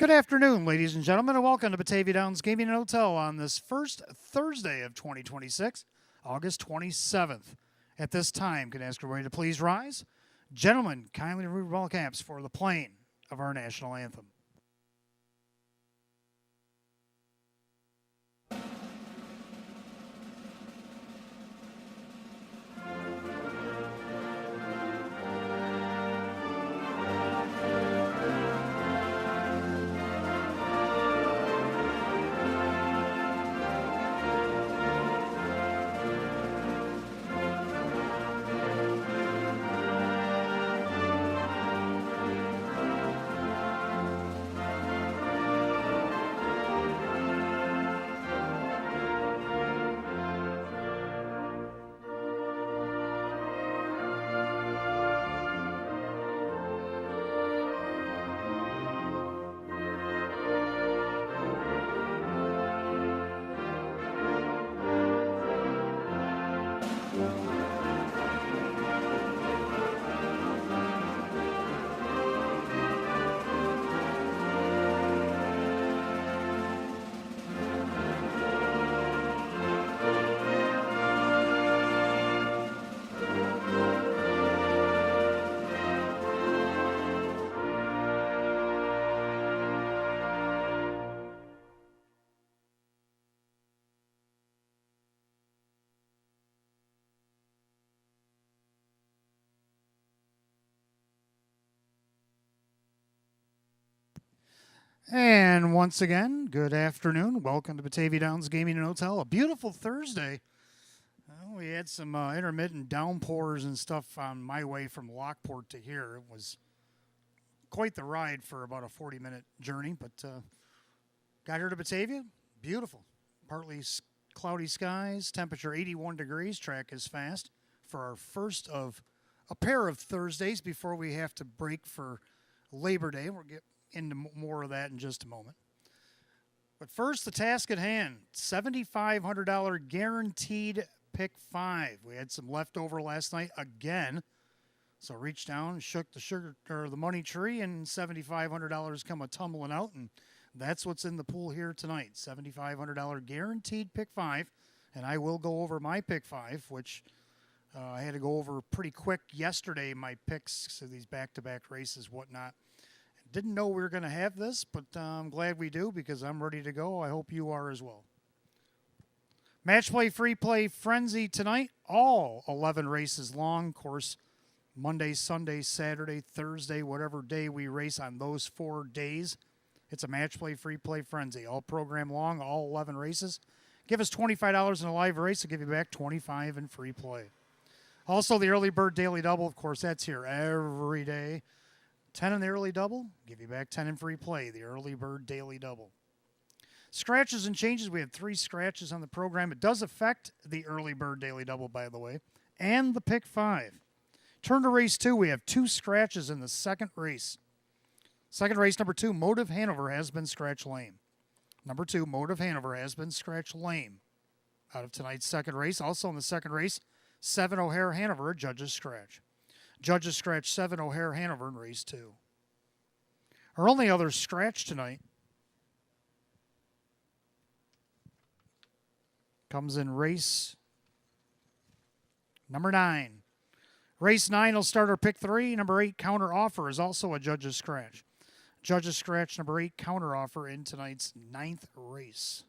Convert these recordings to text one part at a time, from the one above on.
Good afternoon, ladies and gentlemen, and welcome to Batavia Downs Gaming and Hotel on this first Thursday of 2026, August 27th. At this time, can I ask everybody to please rise? Gentlemen, kindly remove your ball caps for the playing of our national anthem. And once again, good afternoon. Welcome to Batavia Downs Gaming and Hotel. A beautiful Thursday. We had some intermittent downpours and stuff on my way from Lockport to here. It was quite the ride for about a 40-minute journey, but got here to Batavia. Beautiful. Partly cloudy skies, temperature 81 degrees. Track is fast for our first of a pair of Thursdays before we have to break for Labor Day. We'll get into more of that in just a moment. But first, the task at hand, $7,500 guaranteed pick 5. We had some leftover last night again. So reached down, shook the money tree, and $7,500 come a tumbling out, and that's what's in the pool here tonight. $7,500 guaranteed pick 5, and I will go over my pick 5, which I had to go over pretty quick yesterday, my picks, so these back-to-back races, whatnot. Didn't know we were going to have this, but I'm glad we do because I'm ready to go. I hope you are as well. Match play, free play, frenzy tonight. All 11 races long. Of course, Monday, Sunday, Saturday, Thursday, whatever day we race on those 4 days. It's a match play, free play, frenzy. All program long, all 11 races. Give us $25 in a live race. I'll give you back $25 in free play. Also, the early bird daily double. Of course, that's here every day. 10 in the early double, give you back 10 in free play, the early bird daily double. Scratches and changes, we had 3 scratches on the program. It does affect the early bird daily double, by the way, and the pick 5. Turn to race 2, we have 2 scratches in the second race. Second race, number 2, Motive Hanover has been scratch lame. Number 2, Motive Hanover has been scratch lame. Out of tonight's second race, also in the second race, 7 O'Hare Hanover, a judge's scratch. Judges scratch 7 O'Hare Hanover in race 2. Our only other scratch tonight comes in race number 9. Race 9 will start our pick 3. Number 8, Counter Offer, is also a judge's scratch. Judge's scratch number 8, Counter Offer, in tonight's 9th race.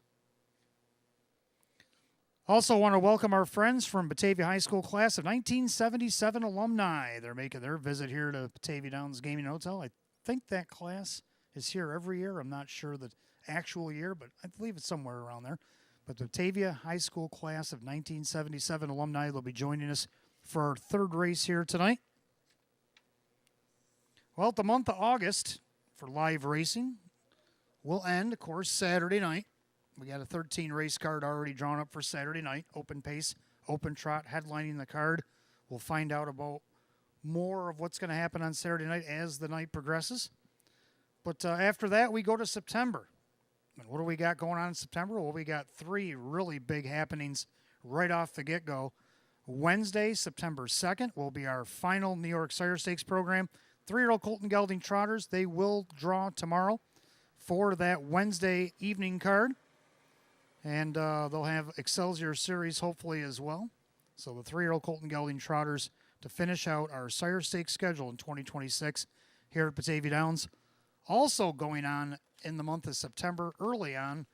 Also want to welcome our friends from Batavia High School class of 1977 alumni. They're making their visit here to Batavia Downs Gaming Hotel. I think that class is here every year. I'm not sure the actual year, but I believe it's somewhere around there. But the Batavia High School class of 1977 alumni will be joining us for our third race here tonight. Well, the month of August for live racing will end, of course, Saturday night. We got a 13 race card already drawn up for Saturday night. Open pace, open trot, headlining the card. We'll find out about more of what's going to happen on Saturday night as the night progresses. But after that, we go to September. And what do we got going on in September? Well, we got 3 really big happenings right off the get-go. Wednesday, September 2nd, will be our final New York Sire Stakes program. 3-year-old Colton Gelding Trotters, they will draw tomorrow. for that Wednesday evening card. And they'll have Excelsior Series hopefully as well. So the 3-year-old Colton Gelding Trotters to finish out our Sire Stakes schedule in 2026 here at Batavia Downs. Also going on in the month of September, early on,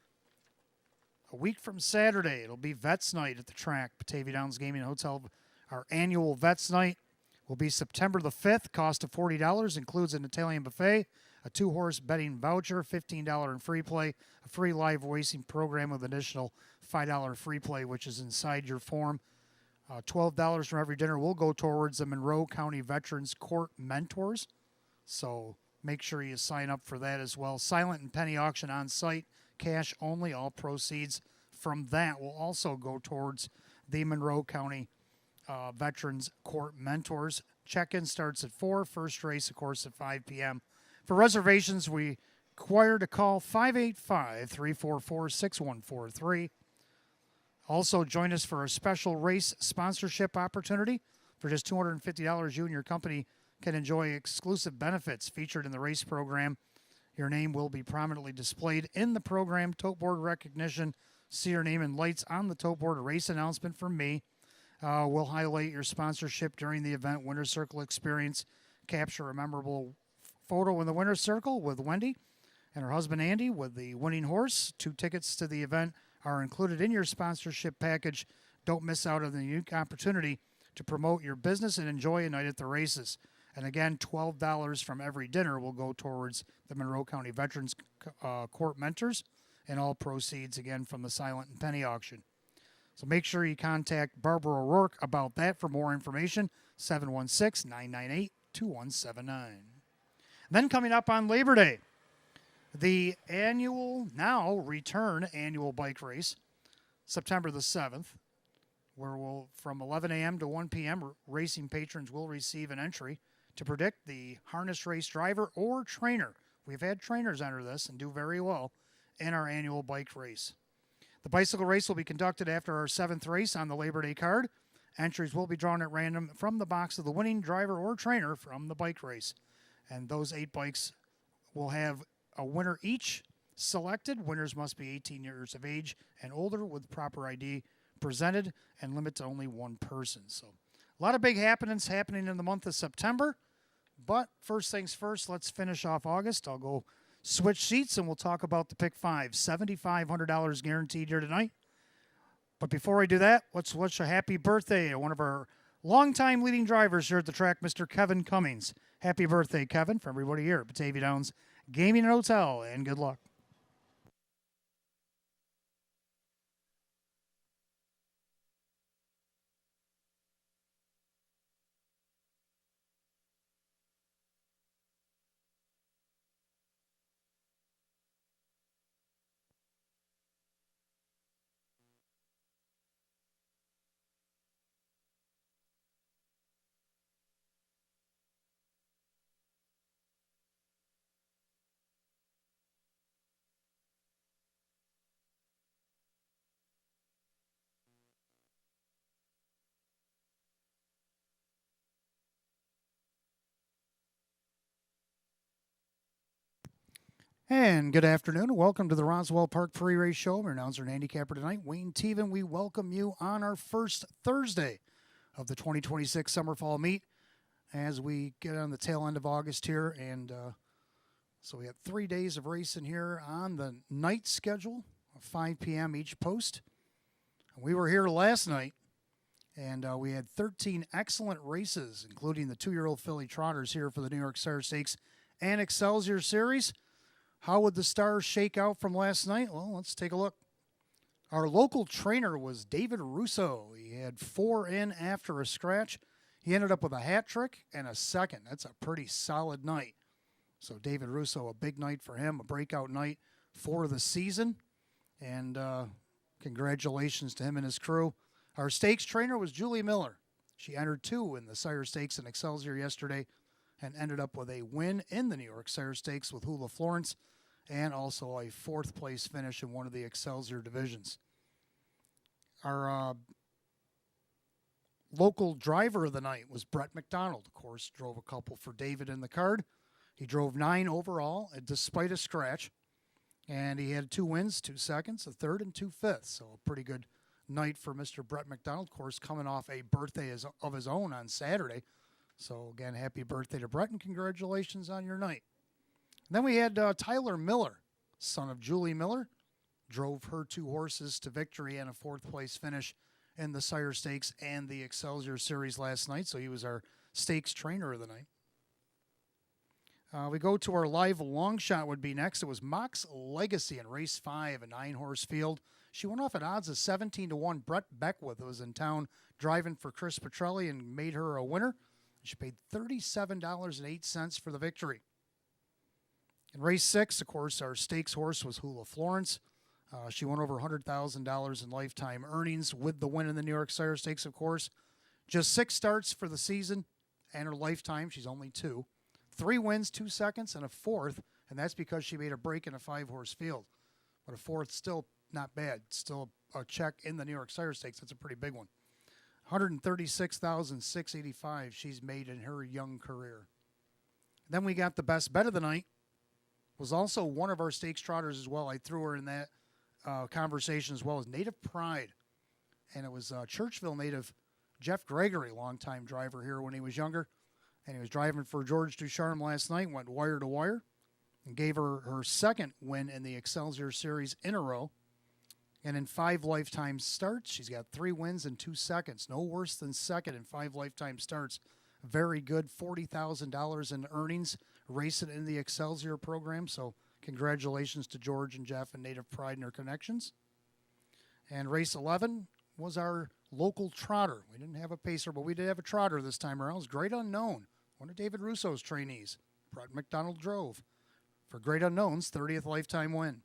a week from Saturday, it'll be Vets Night at the track, Batavia Downs Gaming Hotel. Our annual Vets Night will be September the 5th, cost of $40, includes an Italian buffet, a 2-horse betting voucher, $15 in free play, a free live racing program with additional $5 free play, which is inside your form. $12 from every dinner will go towards the Monroe County Veterans Court Mentors. So make sure you sign up for that as well. Silent and penny auction on site, cash only. All proceeds from that will also go towards the Monroe County Veterans Court Mentors. Check-in starts at 4. First race, of course, at 5 p.m. For reservations, we require to call 585-344-6143. Also, join us for a special race sponsorship opportunity. For just $250, you and your company can enjoy exclusive benefits featured in the race program. Your name will be prominently displayed in the program. Tote board recognition. See your name in lights on the tote board. A race announcement from me. We'll highlight your sponsorship during the event. Winner's Circle experience. Capture a memorable photo in the Winner's Circle with Wendy and her husband Andy with the winning horse. 2 tickets to the event are included in your sponsorship package. Don't miss out on the unique opportunity to promote your business and enjoy a night at the races. And again, $12 from every dinner will go towards the Monroe County Veterans Court Mentors, and all proceeds, again, from the silent and penny auction. So make sure you contact Barbara O'Rourke about that for more information, 716-998-2179. Then coming up on Labor Day, the annual bike race, September the 7th, where from 11 a.m. to 1 p.m., racing patrons will receive an entry to predict the harness race driver or trainer. We've had trainers enter this and do very well in our annual bike race. The bicycle race will be conducted after our 7th race on the Labor Day card. Entries will be drawn at random from the box of the winning driver or trainer from the bike race. And those 8 bikes will have a winner each selected. Winners must be 18 years of age and older with proper ID presented and limit to only 1 person. So a lot of big happenings happening in the month of September. But first things first, let's finish off August. I'll go switch seats and we'll talk about the Pick 5. $7,500 guaranteed here tonight. But before I do that, let's wish a happy birthday to one of our longtime leading drivers here at the track, Mr. Kevin Cummings. Happy birthday, Kevin, from everybody here at Batavia Downs Gaming and Hotel, and good luck. And good afternoon. Welcome to the Roswell Park Pre-Race Show. Our announcer and handicapper tonight, Wayne Teven. We welcome you on our first Thursday of the 2026 Summer Fall Meet as we get on the tail end of August here. And so we have 3 days of racing here on the night schedule, 5 p.m. each post. We were here last night, and we had 13 excellent races, including the 2-year-old filly trotters here for the New York Sire Stakes and Excelsior Series. How would the stars shake out from last night? Well, let's take a look. Our local trainer was David Russo. He had 4 in after a scratch. He ended up with a hat trick and a second. That's a pretty solid night. So David Russo, a big night for him, a breakout night for the season. And congratulations to him and his crew. Our stakes trainer was Julie Miller. She entered 2 in the Sire Stakes and Excelsior yesterday and ended up with a win in the New York Sire Stakes with Hula Florence and also a 4th place finish in one of the Excelsior divisions. Our local driver of the night was Brett McDonald. Of course, drove a couple for David in the card. He drove 9 overall, despite a scratch. And he had 2 wins, 2 seconds, a third, and 2 fifths. So a pretty good night for Mr. Brett McDonald. Of course, coming off a birthday of his own on Saturday. So, again, happy birthday to Brett, and congratulations on your night. And then we had Tyler Miller, son of Julie Miller, drove her 2 horses to victory and a 4th-place finish in the Sire Stakes and the Excelsior Series last night. So he was our stakes trainer of the night. We go to our live long shot would be next. It was Mox Legacy in race 5, a 9-horse field. She went off at odds of 17-1. Brett Beckwith was in town driving for Chris Petrelli and made her a winner. She paid $37.08 for the victory. In race 6, of course, our stakes horse was Hula Florence. She won over $100,000 in lifetime earnings with the win in the New York Sire Stakes, of course. Just 6 starts for the season and her lifetime. She's only 2. 3 wins, 2 seconds, and a 4th, and that's because she made a break in a 5-horse field. But a 4th still not bad. Still a check in the New York Sire Stakes. That's a pretty big one. $136,685 she's made in her young career. Then we got the best bet of the night. Was also one of our stakes trotters as well. I threw her in that conversation as well as Native Pride. And it was Churchville native Jeff Gregory, longtime driver here when he was younger. And he was driving for George Ducharme last night, went wire to wire, and gave her her 2nd win in the Excelsior Series in a row. And in 5 lifetime starts, she's got 3 wins and 2 seconds. No worse than 2nd in 5 lifetime starts. Very good, $40,000 in earnings, racing in the Excelsior program. So congratulations to George and Jeff and Native Pride and their connections. And race 11 was our local trotter. We didn't have a pacer, but we did have a trotter this time around. It was Great Unknown, one of David Russo's trainees. Brett McDonald drove. For Great Unknown's 30th lifetime win.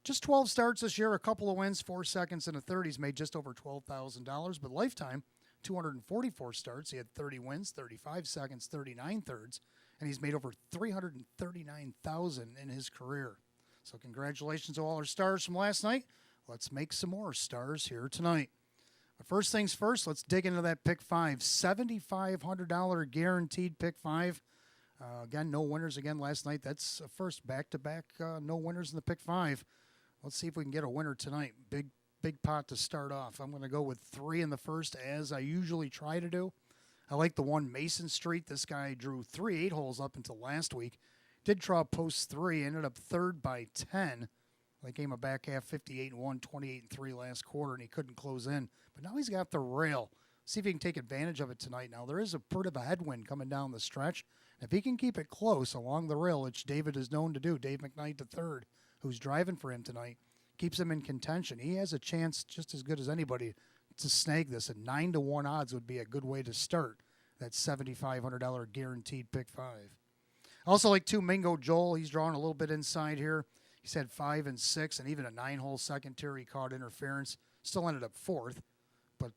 Just 12 starts this year, a couple of wins, 4 seconds, and a third. He's made just over $12,000, but lifetime, 244 starts. He had 30 wins, 35 seconds, 39 thirds, and he's made over $339,000 in his career. So congratulations to all our stars from last night. Let's make some more stars here tonight. But first things first, let's dig into that pick 5. $7,500 guaranteed pick 5. Again, no winners again last night. That's a first back-to-back no winners in the pick 5. Let's see if we can get a winner tonight. Big pot to start off. I'm going to go with 3 in the first, as I usually try to do. I like the one Mason Street. This guy drew 3 8-holes up until last week. Did draw post 3, ended up 3rd by 10. They came a back half 58-1, 28-3 last quarter, and he couldn't close in. But now he's got the rail. See if he can take advantage of it tonight. Now, there is a bit of a headwind coming down the stretch. If he can keep it close along the rail, which David is known to do, Dave McKnight III, who's driving for him tonight, keeps him in contention. He has a chance just as good as anybody to snag this. At 9-1 odds would be a good way to start that $7,500 guaranteed pick 5. I also like 2 Mingo Joel. He's drawing a little bit inside here. He's had 5 and 6, and even a 9-hole second tier. He caught interference. Still ended up 4th. But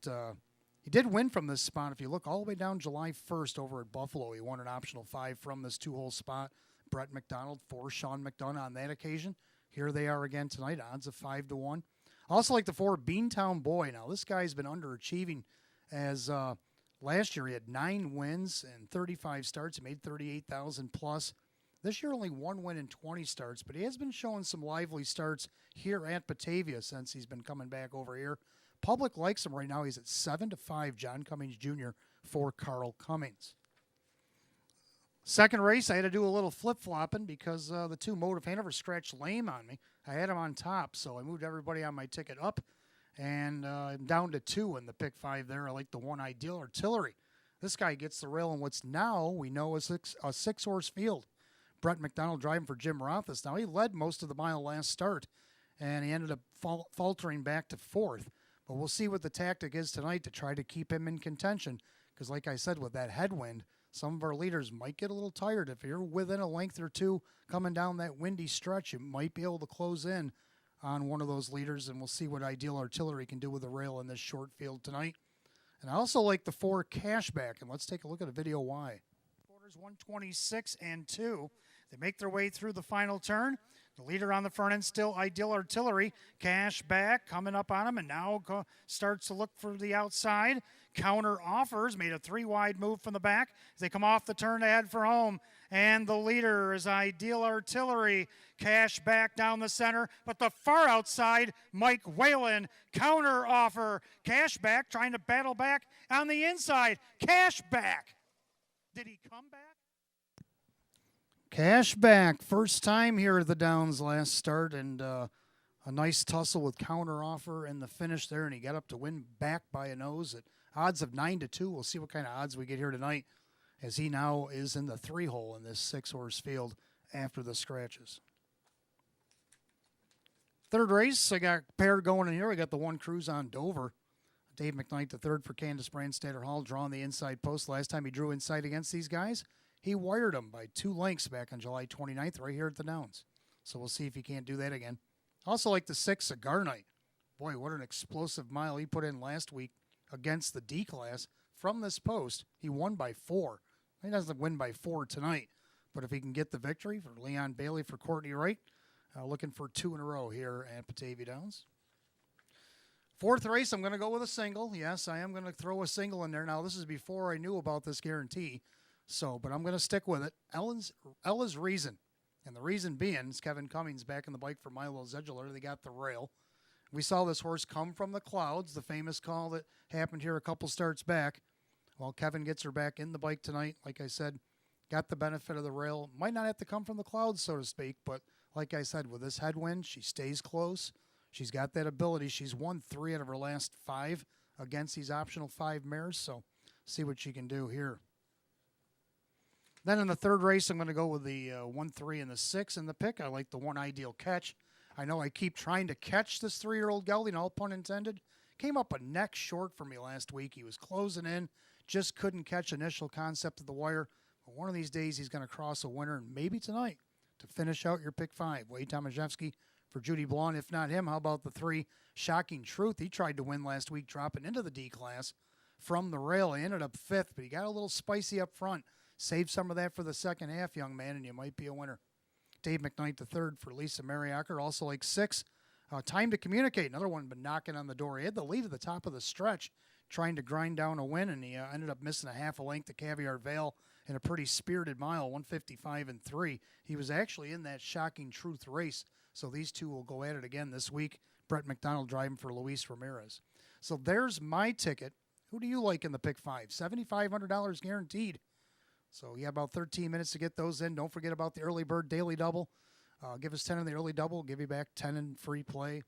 he did win from this spot. If you look all the way down July 1st over at Buffalo, he won an optional 5 from this 2-hole spot. Brett McDonald for Sean McDonough on that occasion. Here they are again tonight, odds of 5-1. I also like the 4 Beantown Boy. Now, this guy's been underachieving, as last year he had 9 wins and 35 starts. He made $38,000 plus. This year only 1 win in 20 starts, but he has been showing some lively starts here at Batavia since he's been coming back over here. Public likes him right now. He's at 7-5, John Cummings Jr. for Carl Cummings. Second race, I had to do a little flip-flopping because the 2 Motive Hanover scratched lame on me. I had him on top, so I moved everybody on my ticket up, and I'm down to 2 in the pick 5 there. I like the 1 Ideal Artillery. This guy gets the rail in what's now we know is a 6-horse field. Brett McDonald driving for Jim Rothis. Now, he led most of the mile last start, and he ended up faltering back to 4th. But we'll see what the tactic is tonight to try to keep him in contention, because like I said, with that headwind, some of our leaders might get a little tired. If you're within a length or 2 coming down that windy stretch, you might be able to close in on one of those leaders, and we'll see what Ideal Artillery can do with the rail in this short field tonight. And I also like the 4 Cashback, and let's take a look at a video why. Quarters 126 and 2. They make their way through the final turn. The leader on the front end still Ideal Artillery. Cashback coming up on him, and now starts to look for the outside. Counter Offers made a 3-wide move from the back as they come off the turn to head for home. And the leader is Ideal Artillery. Cash back down the center, but the far outside, Mike Whalen. Counter offer. Cash back trying to battle back on the inside. Cash back. Did he come back? Cash back. First time here at the Downs last start, and a nice tussle with counter offer in the finish there, and he got up to win back by a nose at odds of 9-2. We'll see what kind of odds we get here tonight, as he now is in the 3-hole in this 6-horse field after the scratches. Third race, I got paired going in here. I got the one cruise on Dover. Dave McKnight, the third for Candace Brandstatter Hall, drawing the inside post. Last time he drew inside against these guys, he wired them by 2 lengths back on July 29th right here at the Downs. So we'll see if he can't do that again. Also like the 6, Cigar Night. Boy, what an explosive mile he put in last week against the D class. From this post, he won by 4. He doesn't win by 4 tonight, but if he can get the victory for Leon Bailey, for Courtney Wright, looking for 2 in a row here at Batavia Downs. Fourth race, I'm going to go with a single. Yes, I am going to throw a single in there. Now, this is before I knew about this guarantee, but I'm going to stick with it. Ella's Reason. And the reason being is Kevin Cummings back in the bike for Milo Zeduler. They got the rail. We saw this horse come from the clouds, the famous call that happened here a couple starts back. Well, Kevin gets her back in the bike tonight. Like I said, got the benefit of the rail. Might not have to come from the clouds, so to speak, but like I said, with this headwind, she stays close. She's got that ability. She's won 3 out of her last 5 against these optional 5 mares, so see what she can do here. Then in the third race, I'm going to go with the 1, 3, and the 6 in the pick. I like the one Ideal Catch. I know I keep trying to catch this 3-year-old gelding, all pun intended. Came up a neck short for me last week. He was closing in, just couldn't catch initial concept of the wire. But one of these days, he's going to cross a winner, and maybe tonight to finish out your pick 5. Wade Tomaszewski for Judy Blonde. If not him, how about the 3, Shocking Truth? He tried to win last week, dropping into the D class from the rail. He ended up 5th, but he got a little spicy up front. Save some of that for the second half, young man, and you might be a winner. Dave McKnight, the third for Lisa Mariacker, also like 6. Time to Communicate, another one been knocking on the door. He had the lead at the top of the stretch, trying to grind down a win, and he ended up missing a half a length to Caviar Vale in a pretty spirited mile, 155-3. He was actually in that Shocking Truth race, so these two will go at it again this week. Brett McDonald driving for Luis Ramirez. So there's my ticket. Who do you like in the pick 5? $7,500 guaranteed. So you have about 13 minutes to get those in. Don't forget about the early bird daily double. Give us 10 in the early double. Give you back 10 in free play.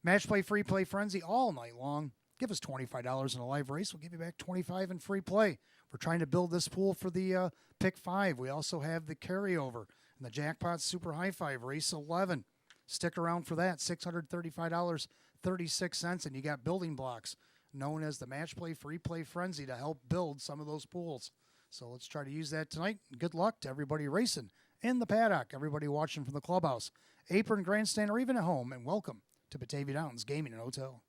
Match play, free play frenzy all night long. Give us $25 in a live race. We'll give you back $25 in free play. We're trying to build this pool for the pick 5. We also have the carryover and the jackpot super high 5 race 11. Stick around for that. $635.36, and you got building blocks known as the match play, free play frenzy to help build some of those pools. So let's try to use that tonight. Good luck to everybody racing in the paddock, everybody watching from the clubhouse, apron, grandstand, or even at home, and welcome to Batavia Downs Gaming and Hotel.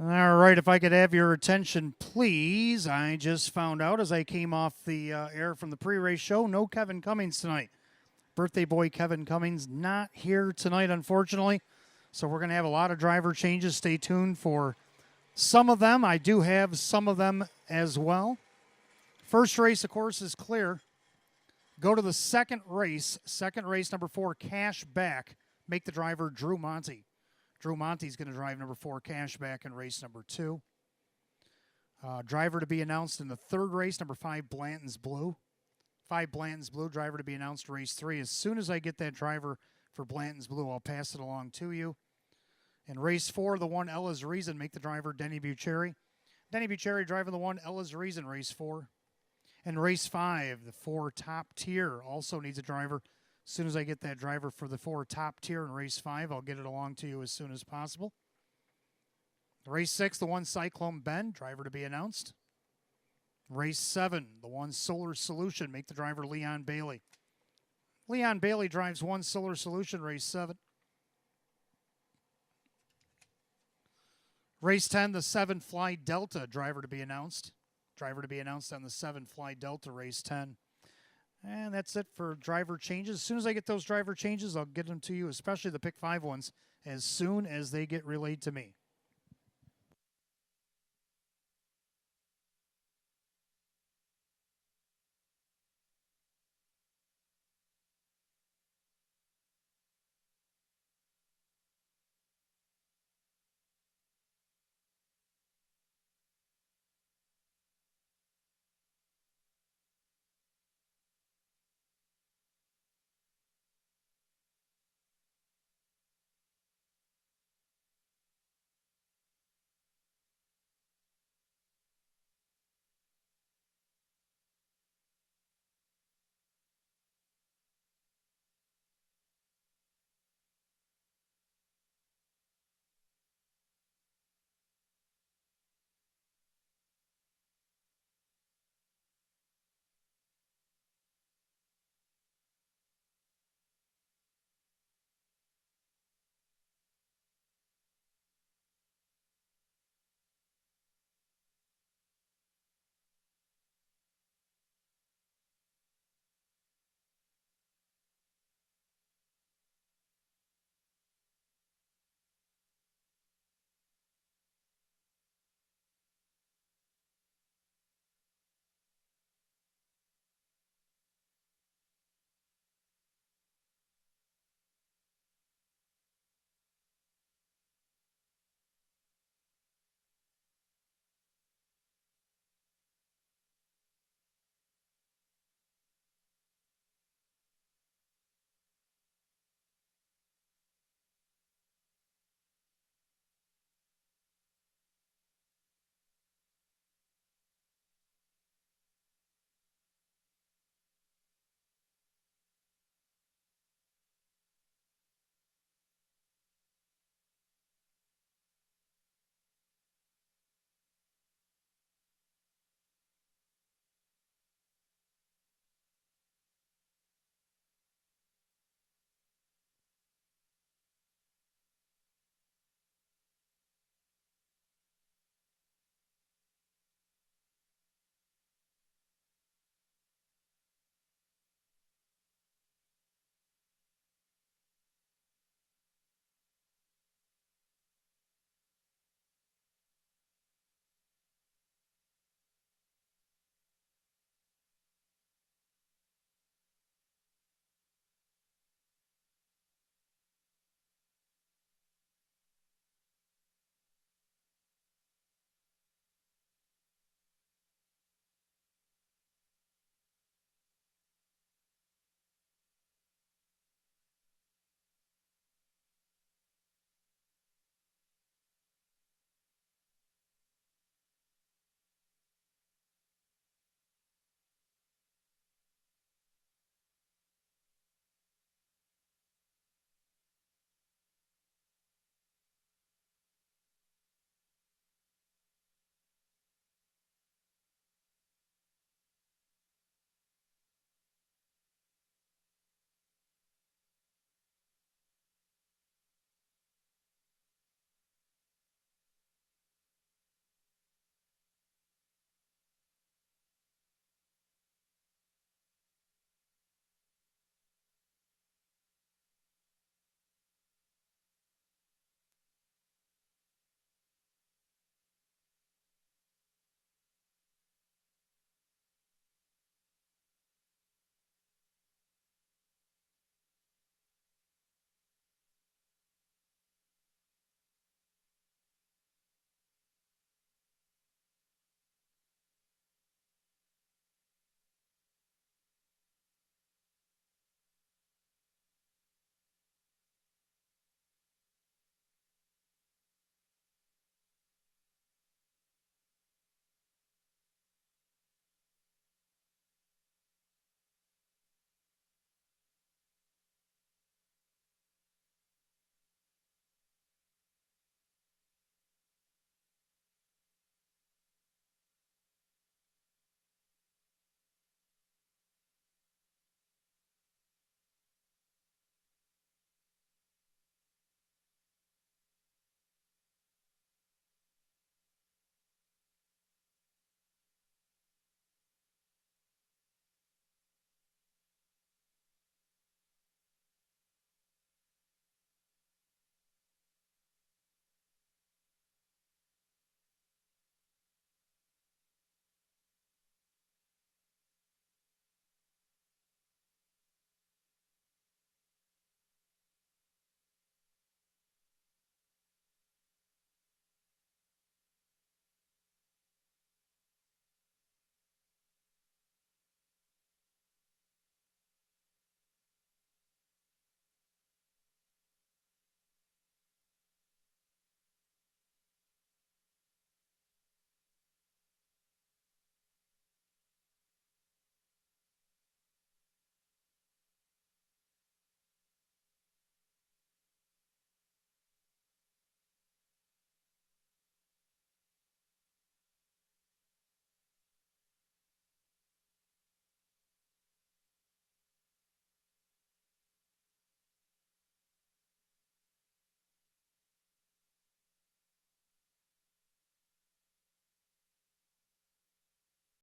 All right, if I could have your attention, please. I just found out as I came off the air from the pre-race show, no Kevin Cummings tonight. Birthday boy Kevin Cummings not here tonight, unfortunately. So we're going to have a lot of driver changes. Stay tuned for some of them. I do have some of them as well. First race, of course, is clear. Go to the second race. Second race, number 4, Cashback. Make the driver Drew Monty. Drew Monty's going to drive number 4, Cashback, in race number 2. Driver to be announced in the third race, number 5, Blanton's Blue. 5, Blanton's Blue, driver to be announced race 3. As soon as I get that driver for Blanton's Blue, I'll pass it along to you. In race 4, the 1, Ella's Reason, make the driver Denny Bucherri. Denny Bucherri driving the 1, Ella's Reason, race 4. In race 5, the 4, Top Tier, also needs a driver. As soon as I get that driver for the 4, Top Tier, in race 5, I'll get it along to you as soon as possible. Race 6, the 1, Cyclone Bend, driver to be announced. Race 7, the 1, Solar Solution, make the driver Leon Bailey. Leon Bailey drives 1, Solar Solution, race 7. Race 10, the 7, Fly Delta, driver to be announced. Driver to be announced on the 7, Fly Delta, race 10. And that's it for driver changes. As soon as I get those driver changes, I'll get them to you, especially the pick 5 ones, as soon as they get relayed to me.